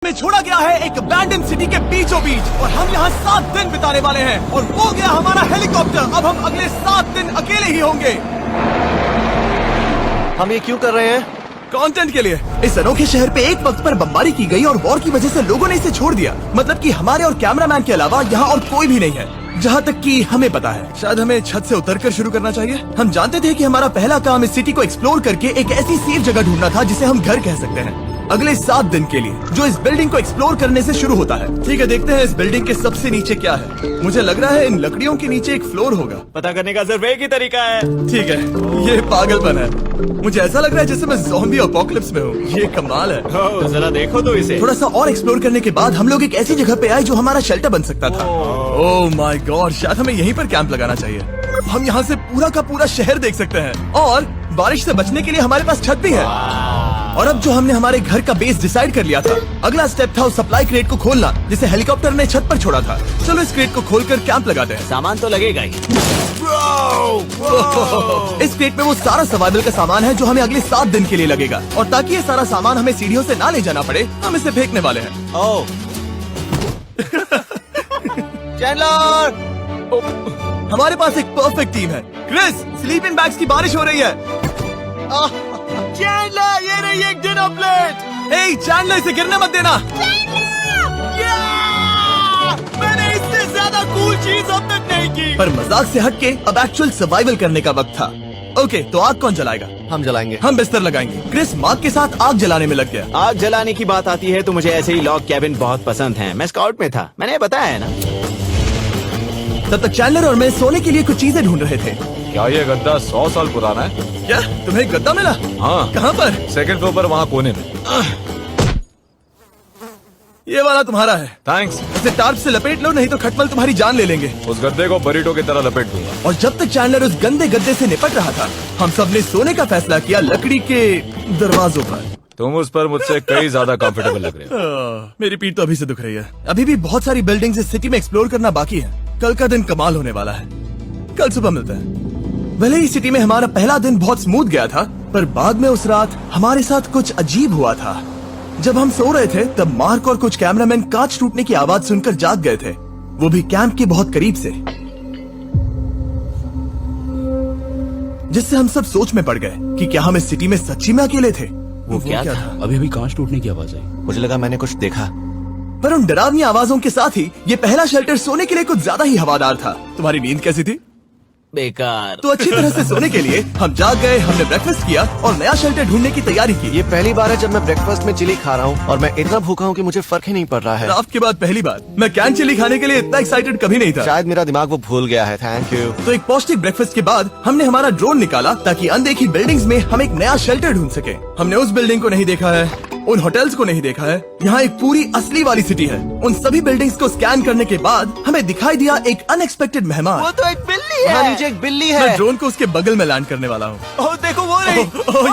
में छोड़ा गया है एक अबैंडन सिटी के बीचों बीच और हम यहाँ 7 दिन बिताने वाले हैं और वो गया हमारा हेलीकॉप्टर। अब हम अगले 7 दिन अकेले ही होंगे। हम ये क्यों कर रहे हैं? कंटेंट के लिए। इस अनोखे शहर पे एक वक्त पर बमबारी की गई और वॉर की वजह से लोगों ने इसे छोड़ दिया। मतलब कि हमारे और कैमरामैन के अलावा यहाँ और कोई भी नहीं है, जहाँ तक कि हमें पता है। शायद हमें छत से उतरकर शुरू करना चाहिए। हम जानते थे कि हमारा पहला काम इस सिटी को एक्सप्लोर करके एक ऐसी सेफ जगह ढूंढना था जिसे हम घर कह सकते हैं, अगले 7 दिन के लिए, जो इस बिल्डिंग को एक्सप्लोर करने से शुरू होता है। ठीक है, देखते हैं इस बिल्डिंग के सबसे नीचे क्या है। मुझे लग रहा है इन लकड़ियों के नीचे एक फ्लोर होगा। पता करने का सिर्फ एक ही तरीका है। ठीक है, ये पागलपन है। मुझे ऐसा लग रहा है जैसे मैं ज़ॉम्बी अपोकलिप्स में हूँ। ये कमाल है। ओह, जरा देखो तो इसे। थोड़ा सा और एक्सप्लोर करने के बाद हम लोग एक ऐसी जगह पे आए जो हमारा शेल्टर बन सकता था। ओह माय गॉड, शायद हमें यहीं पर कैंप लगाना चाहिए। हम यहाँ से पूरा का पूरा शहर देख सकते हैं और बारिश से बचने के लिए हमारे पास छत भी है। और अब जो हमने हमारे घर का बेस डिसाइड कर लिया था, अगला स्टेप था उस सप्लाई क्रेट को खोलना जिसे हेलीकॉप्टर ने छत पर छोड़ा था। चलो इस क्रेट को खोलकर कैंप लगाते हैं। सामान तो लगेगा ही। इस क्रेट में वो सारा सर्वाइवल का सामान है जो हमें अगले 7 दिन के लिए लगेगा। और ताकि ये सारा सामान हमें सीढ़ियों से ना ले जाना पड़े, हम इसे फेंकने वाले हैं। ओह, चैंडलर! हमारे पास एक परफेक्ट टीम है। क्रिस, स्लीपिंग बैग्स की बारिश हो रही है। चैंडलर, ये रही एक डिनर प्लेट। हे चैंडलर, इसे गिरने मत देना। मैंने इससे ज्यादा कूल चीज अब तक नहीं की। पर मजाक से हटके अब एक्चुअल सर्वाइवल करने का वक्त था। ओके, तो आग कौन जलाएगा? हम जलाएंगे। हम बिस्तर लगाएंगे। क्रिस मार्क के साथ आग जलाने में लग गया। आग जलाने की बात आती है तो मुझे ऐसे ही लॉग कैबिन बहुत पसंद हैं। मैं स्काउट में था, मैंने बताया है ना। तब तक चैंडलर और मैं सोने के लिए कुछ चीजें ढूंढ रहे थे। क्या ये गद्दा 100 साल पुराना है? क्या तुम्हें गद्दा मिला? हाँ। कहाँ पर? सेकंड फ्लोर पर, वहाँ कोने में। ये वाला तुम्हारा है। थैंक्स। इसे टार्प से लपेट लो, नहीं तो खटमल तुम्हारी जान ले लेंगे। उस गद्दे को बरीटो की तरह लपेट दूंगा। और जब तक चैंडलर उस गंदे गद्दे से निपट रहा था, हम सब ने सोने का फैसला किया लकड़ी के दरवाजों पर। तुम उस पर मुझसे कई ज्यादा कंफर्टेबल लग रहे हो। मेरी पीठ तो अभी से दुख रही है। अभी भी बहुत सारी बिल्डिंग्स इस सिटी में एक्सप्लोर करना बाकी है। कल का दिन कमाल होने वाला है। कल सुबह मिलते हैं। भले ही सिटी में हमारा पहला दिन बहुत स्मूथ गया था, पर बाद में उस रात हमारे साथ कुछ अजीब हुआ था। जब हम सो रहे थे तब मार्क और कुछ कैमरामैन कांच टूटने की आवाज सुनकर जाग गए थे, वो भी कैंप के बहुत करीब से, जिससे हम सब सोच में पड़ गए कि क्या हम इस सिटी में सच्ची में अकेले थे। वो क्या था? अभी अभी कांच टूटने की आवाज आई। मुझे लगा मैंने कुछ देखा। पर उन डरावनी आवाजों के साथ ही ये पहला शेल्टर सोने के लिए कुछ ज्यादा ही हवादार था। तुम्हारी नींद कैसी थी? बेकार। तो अच्छी तरह से सोने के लिए हम जाग गए। हमने ब्रेकफास्ट किया और नया शेल्टर ढूंढने की तैयारी की। ये पहली बार है जब मैं ब्रेकफास्ट में चिली खा रहा हूँ और मैं इतना भूखा हूँ कि मुझे फर्क ही नहीं पड़ रहा है। रात के बाद पहली बार मैं कैन चिली खाने के लिए इतना एक्साइटेड कभी नहीं था। शायद मेरा दिमाग वो भूल गया है। Thank you. तो एक पौष्टिक ब्रेकफास्ट के बाद हमने हमारा ड्रोन निकाला ताकि अनदेखी बिल्डिंग्स में हम एक नया शेल्टर ढूंढ सके। हमने उस बिल्डिंग को नहीं देखा है, उन होटल्स को नहीं देखा है। यहाँ एक पूरी असली वाली सिटी है। उन सभी बिल्डिंग्स को स्कैन करने के बाद हमें दिखाई दिया एक अनएक्सपेक्टेड मेहमान। वो तो एक बिल्ली वहाँ है। नीचे एक बिल्ली मैं है। ड्रोन को उसके बगल में लैंड करने वाला हूँ। ओह, देखो वो रही।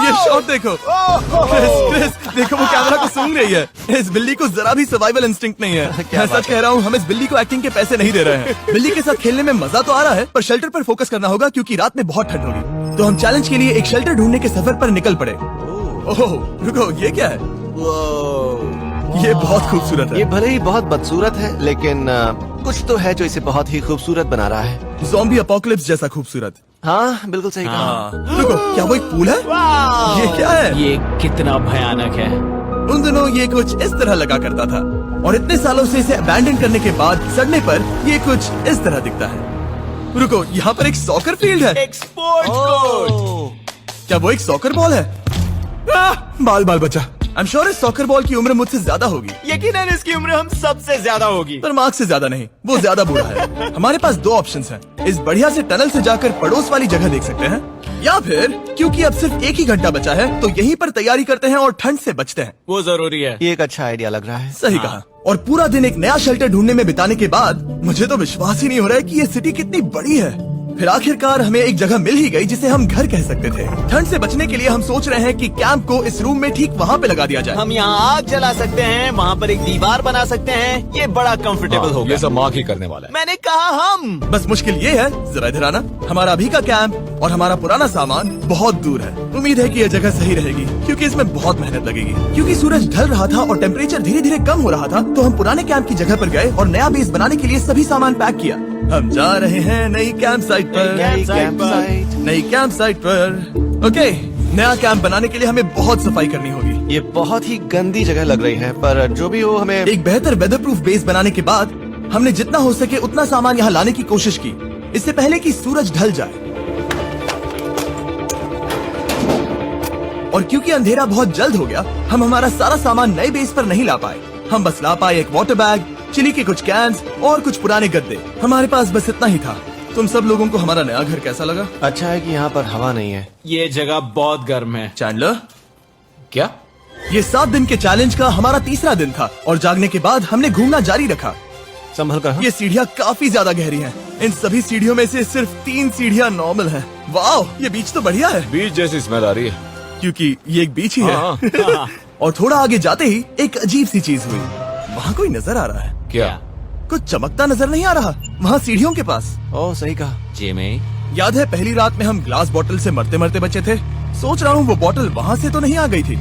ये शॉट देखो। क्रिस, देखो वो कैमरा को सूंघ रही है। इस बिल्ली को जरा भी सर्वाइवल इंस्टिंक्ट नहीं है। मैं सच कह रहा हूँ, हम इस बिल्ली को एक्टिंग के पैसे नहीं दे रहे हैं। बिल्ली के साथ खेलने में मजा तो आ रहा है, पर शेल्टर पर फोकस करना होगा क्योंकि रात में बहुत ठंड होगी। तो हम चैलेंज के लिए एक शेल्टर ढूंढने के सफर पर निकल पड़े। ओह रुको, ये क्या है? ये बहुत खूबसूरत ये है। भले ही बहुत बदसूरत है, लेकिन कुछ तो है जो इसे बहुत ही खूबसूरत बना रहा है। ज़ॉम्बी अपोकलिप्स जैसा खूबसूरत। हाँ, बिल्कुल सही कहा। रुको, क्या वो एक पूल है? ये क्या है? ये कितना भयानक है। उन दिनों ये कुछ इस तरह लगा करता था और इतने सालों से इसे अबैंडन करने के बाद सड़ने पर ये कुछ इस तरह दिखता है। रुको, यहाँ पर एक सॉकर फील्ड है। एक स्पोर्ट्स कोर्ट। क्या वो एक सॉकर बॉल है? बाल बाल बचा। आई एम श्योर इस सॉकर बॉल की उम्र मुझसे ज्यादा होगी। यकीनन इसकी उम्र हम सबसे ज्यादा होगी। पर मार्क से ज्यादा नहीं, वो ज्यादा बुरा है। हमारे पास 2 ऑप्शंस हैं। इस बढ़िया से टनल से जाकर पड़ोस वाली जगह देख सकते हैं, या फिर क्योंकि अब सिर्फ एक ही घंटा बचा है तो यहीं पर तैयारी करते हैं और ठंड से बचते हैं। वो जरूरी है। ये एक अच्छा आइडिया लग रहा है। सही कहा। और पूरा दिन एक नया शेल्टर ढूंढने में बिताने के बाद मुझे तो विश्वास ही नहीं हो रहा है कि ये सिटी कितनी बड़ी है। फिर आखिरकार हमें एक जगह मिल ही गई जिसे हम घर कह सकते थे। ठंड से बचने के लिए हम सोच रहे हैं कि कैंप को इस रूम में ठीक वहाँ पे लगा दिया जाए। हम यहाँ आग जला सकते हैं, वहाँ पर एक दीवार बना सकते हैं। ये बड़ा कंफर्टेबल हाँ, होगा। ये सब मार्क ही करने वाला है। मैंने कहा हम। बस मुश्किल ये है, जरा इधर आना, हमारा अभी का कैंप और हमारा पुराना सामान बहुत दूर है। उम्मीद है कि यह जगह सही रहेगी क्योंकि इसमें बहुत मेहनत लगेगी। क्योंकि सूरज ढल रहा था और टेम्परेचर धीरे धीरे कम हो रहा था, तो हम पुराने कैंप की जगह पर गए और नया बेस बनाने के लिए सभी सामान पैक किया। हम जा रहे हैं नई कैंप साइट पर। नई कैंप साइट पर। ओके, नया कैंप बनाने के लिए हमें बहुत सफाई करनी होगी। ये बहुत ही गंदी जगह लग रही है, पर जो भी हो हमें एक बेहतर वेदर प्रूफ बेस बनाने के बाद हमने जितना हो सके उतना सामान यहाँ लाने की कोशिश की, इससे पहले कि सूरज ढल जाए। और क्योंकि अंधेरा बहुत जल्द हो गया, हम हमारा सारा सामान नए बेस पर नहीं ला पाए। हम बस ला पाए एक वाटर बैग, चिली के कुछ कैंस और कुछ पुराने गद्दे। हमारे पास बस इतना ही था। तुम सब लोगों को हमारा नया घर कैसा लगा? अच्छा है कि यहाँ पर हवा नहीं है। ये जगह बहुत गर्म है। चैंडलर, क्या? ये 7 दिन के चैलेंज का हमारा तीसरा दिन था और जागने के बाद हमने घूमना जारी रखा। संभल कर हाँ? ये सीढ़ियाँ काफी ज्यादा गहरी हैं। इन सभी सीढ़ियों में से सिर्फ 3 सीढ़ियाँ नॉर्मल हैं। वाओ, ये बीच तो बढ़िया है बीच जैसी स्मेल आ रही है। क्योंकि ये एक बीच ही है। हाँ। और थोड़ा आगे जाते ही एक अजीब सी चीज हुई। वहाँ कोई नजर आ रहा है। क्या? कुछ चमकता नजर नहीं आ रहा वहाँ सीढ़ियों के पास। ओह सही कहा। जिमी, याद है पहली रात में हम ग्लास बॉटल से मरते मरते बचे थे? सोच रहा हूँ वो बॉटल वहाँ से तो नहीं आ गई थी।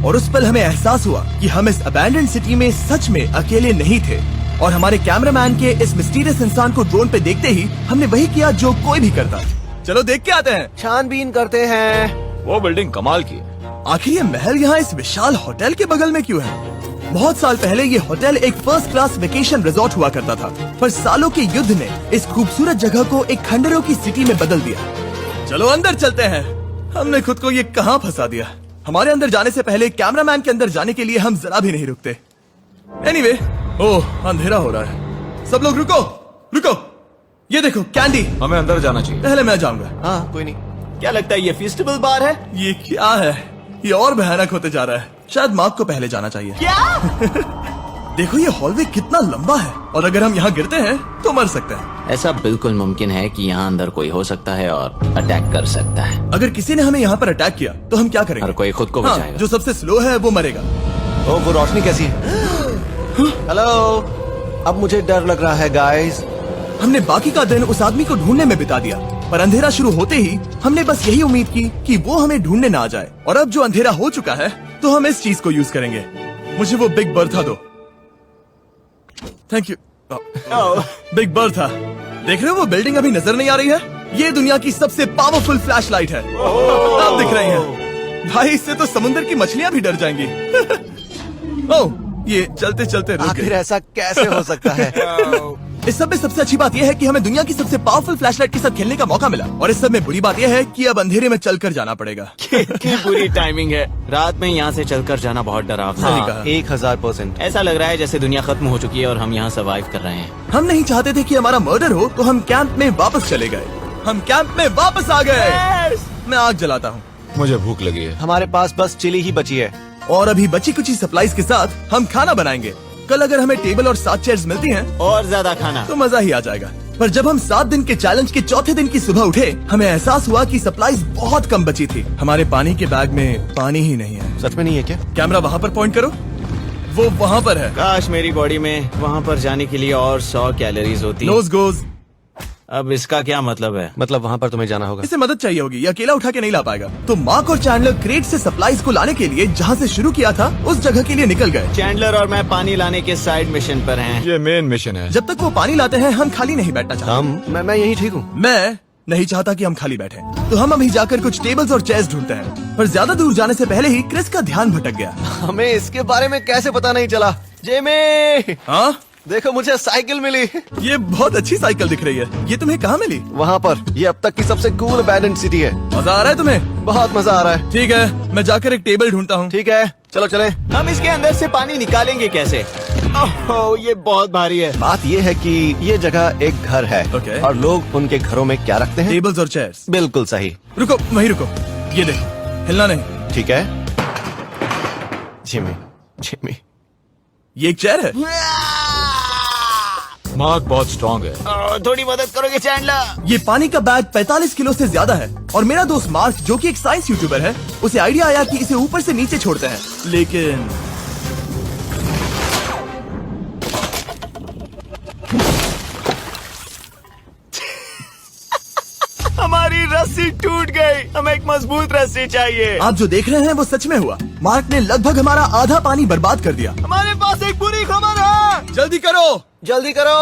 और उस पल हमें एहसास हुआ कि हम इस अबैंडन्ड सिटी में सच में अकेले नहीं थे। और हमारे कैमरामैन के इस मिस्टीरियस इंसान को ड्रोन पे देखते ही हमने वही किया जो कोई भी करता। चलो देख के आते हैं। छानबीन करते हैं। वो बिल्डिंग कमाल की है। आखिर ये महल यहाँ इस विशाल होटल के बगल में क्यों है? बहुत साल पहले ये होटल एक फर्स्ट क्लास वेकेशन रिजॉर्ट हुआ करता था, पर सालों के युद्ध ने इस खूबसूरत जगह को एक खंडरों की सिटी में बदल दिया। चलो अंदर चलते हैं। हमने खुद को ये कहाँ फंसा दिया। हमारे अंदर जाने से पहले कैमरामैन के अंदर जाने के लिए हम जरा भी नहीं रुकते। एनीवे, ओह अंधेरा हो रहा है। सब लोग रुको रुको, ये देखो कैंडी। हमें अंदर जाना चाहिए। पहले मैं जाऊंगा। हाँ कोई नहीं। क्या लगता है ये फेस्टिवल बार है? ये क्या है? ये और भयानक होते जा रहा है। शायद मार्क को पहले जाना चाहिए। क्या? देखो ये हॉलवे कितना लंबा है और अगर हम यहाँ गिरते हैं तो मर सकते हैं। ऐसा बिल्कुल मुमकिन है कि यहाँ अंदर कोई हो सकता है और अटैक कर सकता है। अगर किसी ने हमें यहाँ पर अटैक किया तो हम क्या करेंगे? हर कोई खुद को हाँ, बचाएगा। जो सबसे स्लो है वो मरेगा। ओह वो रोशनी कैसी है? हेलो, अब मुझे डर लग रहा है गाइस। हमने बाकी का दिन उस आदमी को ढूंढने में बिता दिया, पर अंधेरा शुरू होते ही हमने बस यही उम्मीद की कि वो हमें ढूंढने ना आ जाए। और अब जो अंधेरा हो चुका है तो हम इस चीज को यूज करेंगे। मुझे वो बिग बर्था दो। Thank you. बिग बर्था, देख रहे हो वो बिल्डिंग अभी नजर नहीं आ रही है? ये दुनिया की सबसे पावरफुल फ्लैश लाइट है। आप दिख रही हैं। भाई इससे तो समुद्र की मछलियां भी डर जाएंगी। ओह, ये चलते चलते रुक आखिर गए। ऐसा कैसे हो सकता है? इस सब में सबसे अच्छी बात यह है कि हमें दुनिया की सबसे पावरफुल फ्लैशलाइट के साथ खेलने का मौका मिला। और इस सब में बुरी बात यह है कि अब अंधेरे में चलकर जाना पड़ेगा। कितनी बुरी टाइमिंग है। रात में यहाँ से चलकर जाना बहुत डरावना सही है। कहा। 1000%। ऐसा लग रहा है जैसे दुनिया खत्म हो चुकी है और हम यहाँ सर्वाइव कर रहे हैं। हम नहीं चाहते थे कि हमारा मर्डर हो, तो हम कैंप में वापस चले गए। हम कैंप में वापस आ गए। मैं आग जलाता हूँ मुझे भूख लगी है। हमारे पास बस चिली ही बची है। और अभी बची कुची सप्लाईज के साथ हम खाना बनाएंगे। कल अगर हमें टेबल और 7 चेयर्स मिलती हैं और ज्यादा खाना तो मजा ही आ जाएगा। पर जब हम 7 दिन के चैलेंज के चौथे दिन की सुबह उठे, हमें एहसास हुआ कि सप्लाईज बहुत कम बची थी। हमारे पानी के बैग में पानी ही नहीं है। सच में नहीं है क्या? कैमरा वहाँ पर पॉइंट करो, वो वहाँ पर है। काश मेरी बॉडी में वहाँ पर जाने के लिए और 100 कैलोरीज होती। नोज गोज। अब इसका क्या मतलब है? मतलब वहाँ पर तुम्हें जाना होगा। इसे मदद चाहिए होगी, ये अकेला उठा के नहीं ला पाएगा। तो मार्क और चैंडलर क्रेट से सप्लाईज को लाने के लिए जहाँ से शुरू किया था उस जगह के लिए निकल गए। चैंडलर और मैं पानी लाने के साइड मिशन पर हैं। ये मेन मिशन है। जब तक वो पानी लाते हैं हम खाली नहीं बैठना चाहते। मैं यही ठीक हूँ। मैं नहीं चाहता कि हम खाली बैठे, तो हम अभी जाकर कुछ टेबल्स और चेयर्स ढूंढते हैं। पर ज्यादा दूर जाने से पहले ही क्रिस का ध्यान भटक गया। हमें इसके बारे में कैसे पता नहीं चला? जेमी, हाँ, देखो मुझे साइकिल मिली। ये बहुत अच्छी साइकिल दिख रही है। ये तुम्हें कहाँ मिली? वहाँ पर। ये अब तक की सबसे कूल अबैंडन्ड सिटी है। मजा आ रहा है तुम्हें? बहुत मजा आ रहा है। ठीक है, मैं जाकर एक टेबल ढूंढता हूँ। ठीक है चलो चले। हम इसके अंदर से पानी निकालेंगे कैसे? ओह, ये बहुत भारी है। बात ये है कि ये जगह एक घर है। Okay. और लोग उनके घरों में क्या रखते हैं? टेबल्स और चेयर्स। बिल्कुल सही। रुको, वहीं रुको। ये देखो, हिलना नहीं। ठीक है जिमी, जिमी। ये एक चेयर है। मार्क बहुत स्ट्रांग है। थोड़ी मदद करोगे चैंडलर? ये पानी का बैग 45 किलो से ज्यादा है और मेरा दोस्त मार्क जो कि एक साइंस यूट्यूबर है, उसे आइडिया आया कि इसे ऊपर से नीचे छोड़ते हैं, लेकिन हमारी रस्सी टूट गई। हमें एक मजबूत रस्सी चाहिए। आप जो देख रहे हैं वो सच में हुआ। मार्क ने लगभग हमारा आधा पानी बर्बाद कर दिया। हमारे पास एक बुरी खबर है। जल्दी करो। जल्दी करो।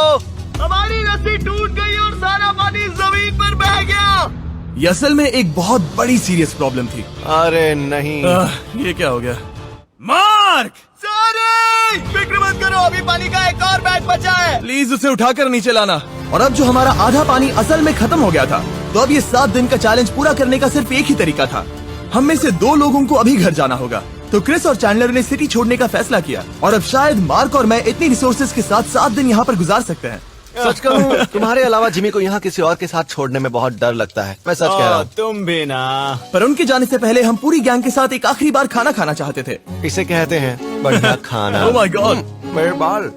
हमारी रस्सी टूट गई और सारा पानी जमीन पर बह गया। ये असल में एक बहुत बड़ी सीरियस प्रॉब्लम थी। अरे नहीं। ये क्या हो गया? मार्क, सारे फिक्र मत करो, अभी पानी का एक और बैग बचा है। प्लीज उसे उठाकर नीचे लाना। और अब जो हमारा आधा पानी असल में खत्म हो गया था, तो अब ये 7 दिन का चैलेंज पूरा करने का सिर्फ एक ही तरीका था। हम में से 2 लोगों को अभी घर जाना होगा। तो क्रिस और चैंडलर ने सिटी छोड़ने का फैसला किया और अब शायद मार्क और मैं इतनी रिसोर्सेज के साथ 7 दिन यहाँ पर गुजार सकते हैं। सच कहूँ, तुम्हारे अलावा जिमी को यहाँ किसी और के साथ छोड़ने में बहुत डर लगता है। मैं सच कह रहा हूँ। तुम भी ना। पर उनके जाने से पहले हम पूरी गैंग के साथ एक आखिरी बार खाना खाना चाहते थे। इसे कहते हैं बढ़िया खाना। ओह माय गॉड, मेरे बाल।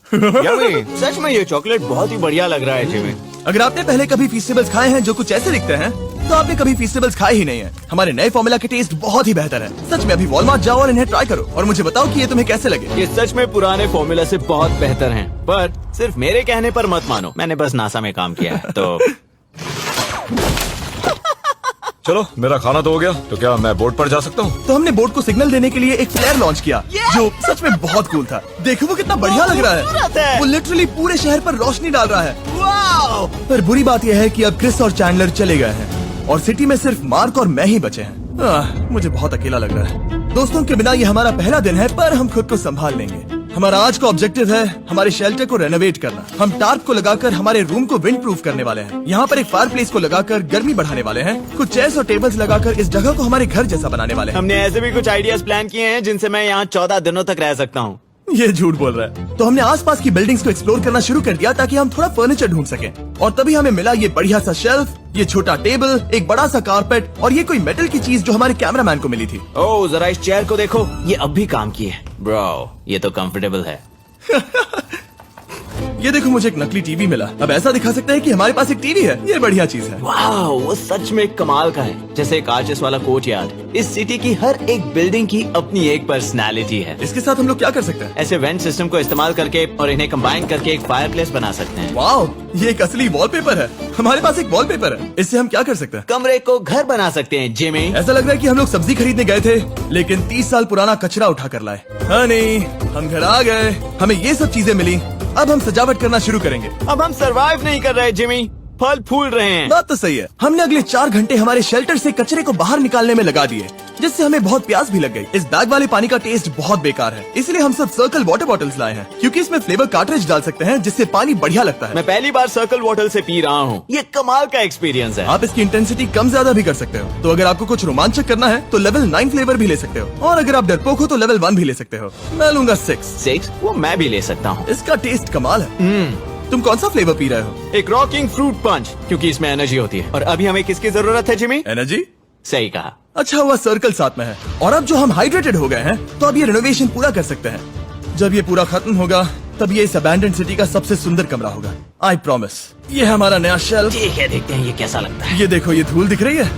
Yummy। सच में ये चॉकलेट बहुत ही बढ़िया लग रहा है जिमी। अगर आपने पहले कभी फीस्टेबल्स खाए हैं जो कुछ ऐसे दिखते हैं, तो आपने कभी फीस्टेबल्स खाए ही नहीं है। हमारे नए फॉर्मूला के टेस्ट बहुत ही बेहतर है। सच में अभी वॉलमार्ट जाओ और इन्हें ट्राई करो और मुझे बताओ कि ये तुम्हें कैसे लगे। ये सच में पुराने फॉर्मूला से बहुत बेहतर हैं, पर सिर्फ मेरे कहने पर मत मानो। मैंने बस नासा में काम किया है तो। चलो मेरा खाना तो हो गया, तो क्या मैं बोट पर जा सकता हूँ? तो हमने बोट को सिग्नल देने के लिए एक फ्लेयर लॉन्च किया, जो सच में बहुत कूल था। देखो वो कितना बढ़िया लग रहा खूबसूरत है। है। वो लिटरली पूरे शहर पर रोशनी डाल रहा है। वाओ! पर बुरी बात यह है कि अब क्रिस और चैंडलर चले गए हैं और सिटी में सिर्फ मार्क और मैं ही बचे हैं। मुझे बहुत अकेला लग रहा है। दोस्तों के बिना ये हमारा पहला दिन है, पर हम खुद को संभाल लेंगे। हमारा आज का ऑब्जेक्टिव है हमारे शेल्टर को रेनोवेट करना। हम टार्प को लगाकर हमारे रूम को विंड प्रूफ करने वाले हैं। यहाँ पर एक फायर प्लेस को लगाकर गर्मी बढ़ाने वाले हैं। कुछ चेयर्स और टेबल्स लगाकर इस जगह को हमारे घर जैसा बनाने वाले हैं। हमने ऐसे भी कुछ आइडियाज प्लान किए हैं जिनसे मैं यहाँ 14 दिनों तक रह सकता हूँ। ये झूठ बोल रहा है। तो हमने आसपास की बिल्डिंग्स को एक्सप्लोर करना शुरू कर दिया ताकि हम थोड़ा फर्नीचर ढूंढ सकें। और तभी हमें मिला ये बढ़िया सा शेल्फ, ये छोटा टेबल, एक बड़ा सा कारपेट और ये कोई मेटल की चीज जो हमारे कैमरामैन को मिली थी। ओह, जरा इस चेयर को देखो, ये अब भी काम की है। ब्रो, ये तो कंफर्टेबल है। ये देखो, मुझे एक नकली टीवी मिला। अब ऐसा दिखा सकते हैं कि हमारे पास एक टीवी है। ये बढ़िया चीज है। वाओ, वो सच में कमाल का है। जैसे एक आर्चेस वाला कोर्ट यार्ड। इस सिटी की हर एक बिल्डिंग की अपनी एक पर्सनालिटी है। इसके साथ हम लोग क्या कर सकते हैं? ऐसे वेंट सिस्टम को इस्तेमाल करके और इन्हें कंबाइन करके एक फायर प्लेस बना सकते हैं। वाओ, ये एक असली वॉलपेपर है। हमारे पास एक वॉलपेपर है। इससे हम क्या कर सकते हैं? कमरे को घर बना सकते हैं जिमी। ऐसा लग रहा है कि हम लोग सब्जी खरीदने गए थे, लेकिन 30 साल पुराना कचरा उठा कर लाए। हनी, हम घर आ गए। हमें ये सब चीजें मिली। अब हम सजावट करना शुरू करेंगे। अब हम सरवाइव नहीं कर रहे जिमी, फल फूल रहे हैं। बात तो सही है। हमने अगले 4 घंटे हमारे शेल्टर से कचरे को बाहर निकालने में लगा दिए, जिससे हमें बहुत प्यास भी लग गई। इस बैग वाले पानी का टेस्ट बहुत बेकार है, इसलिए हम सब सर्कल वाटर बॉटल्स लाए हैं, क्योंकि इसमें फ्लेवर कार्ट्रिज डाल सकते हैं, जिससे पानी बढ़िया लगता है। मैं पहली बार सर्कल वाटर से पी रहा हूँ। ये कमाल का एक्सपीरियंस है। आप इसकी इंटेंसिटी कम ज्यादा भी कर सकते हो। तो अगर आपको कुछ रोमांचक करना है तो लेवल 9 फ्लेवर भी ले सकते हो, और अगर आप डरपोक हो तो लेवल 1 भी ले सकते हो। मैं लूंगा 6। वो मैं भी ले सकता हूँ। इसका टेस्ट कमाल है। तुम कौन सा फ्लेवर पी रहे हो? एक रॉकिंग फ्रूट पंच, क्योंकि इसमें एनर्जी होती है। और अभी हमें किसकी जरूरत है जिमी? एनर्जी? सही कहा। अच्छा हुआ सर्कल साथ में है। और अब जो हम हाइड्रेटेड हो गए हैं, तो अब ये रेनोवेशन पूरा कर सकते हैं। जब ये पूरा खत्म होगा, तब ये इस अबैंडन्ड सिटी का सबसे सुंदर कमरा होगा। I promise. ये है हमारा नया शेल्फ। ठीक है, देखते हैं ये कैसा लगता है। ये देखो, ये धूल दिख रही है।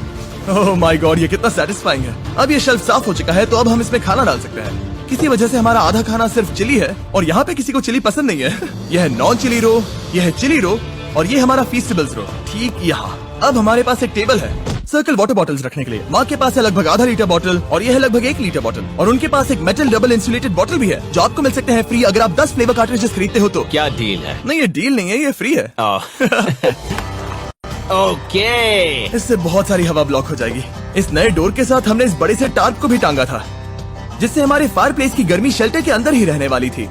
ओह माय गॉड, ये कितना सेटिस्फाइंग है। अब ये शेल्फ साफ हो चुका है, तो अब हम इसमें खाना डाल सकते हैं। किसी वजह से हमारा आधा खाना सिर्फ चिली है, और यहाँ पे किसी को चिली पसंद नहीं है। यह है नॉन चिली रो, यह है चिली रो, और ये हमारा फीस्टेबल्स रो, ठीक यहाँ। अब हमारे पास एक टेबल है सर्कल वाटर बॉटल्स रखने के लिए। माँ के पास है लगभग आधा लीटर बॉटल, और ये है लगभग 1 लीटर बॉटल। और उनके पास एक मेटल डबल इंसुलेटेड बॉटल भी है, जो आपको मिल सकते हैं फ्री अगर आप 10 फ्लेवर कार्ट्रिजेस खरीदते हो तो। क्या डील है? नहीं, ये डील नहीं है, ये फ्री है। ओके। इससे बहुत सारी हवा ब्लॉक हो जाएगी। इस नए डोर के साथ हमने इस बड़े से टार्प को भी टांगा था, जिससे हमारे फायर प्लेस की गर्मी शेल्टर के अंदर ही रहने वाली थी।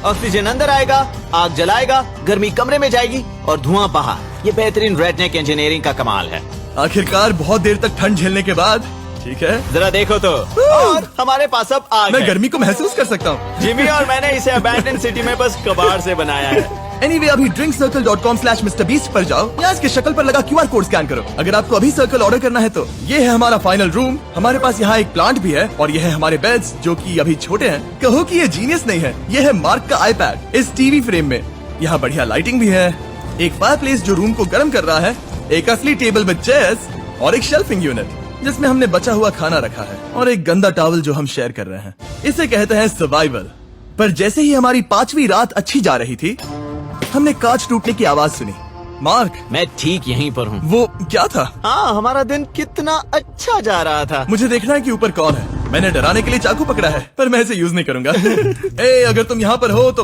ऑक्सीजन अंदर आएगा, आग जलाएगा, गर्मी कमरे में जाएगी और धुआं बाहर। ये बेहतरीन रेडनेक इंजीनियरिंग का कमाल है। आखिरकार बहुत देर तक ठंड झेलने के बाद, ठीक है, जरा देखो तो। और हमारे पास अब आग मैं है। गर्मी को महसूस कर सकता हूँ। जिमी और मैंने इसे अबैंडन सिटी में बस कबाड़ से बनाया है। एनीवे, अभी drinkcircle.com/MrBeast पर जाओ या इसके शक्ल पर लगा QR कोड स्कैन करो। अगर आपको अभी सर्कल ऑर्डर करना है तो। ये है हमारा फाइनल रूम। हमारे पास यहाँ एक प्लांट भी है, और ये है हमारे बेड्स, जो कि अभी छोटे हैं। कहो कि ये जीनियस नहीं है। ये है मार्क का iPad इस टीवी फ्रेम में। यहाँ बढ़िया लाइटिंग भी है, एक फायरप्लेस जो रूम को गर्म कर रहा है, एक असली टेबल विद चेयर्स और एक शेल्फिंग यूनिट जिसमें हमने बचा हुआ खाना रखा है और एक गंदा टॉवल जो हम शेयर कर रहे हैं। इसे कहते हैं सर्वाइवल। पर जैसे ही हमारी 5वीं रात अच्छी जा रही थी, हमने कांच टूटने की आवाज सुनी। मार्क, मैं ठीक यहीं पर हूँ। वो क्या था? हाँ, हमारा दिन कितना अच्छा जा रहा था। मुझे देखना है कि ऊपर कौन है। मैंने डराने के लिए चाकू पकड़ा है, पर मैं इसे यूज नहीं करूंगा। ए, अगर तुम यहाँ पर हो तो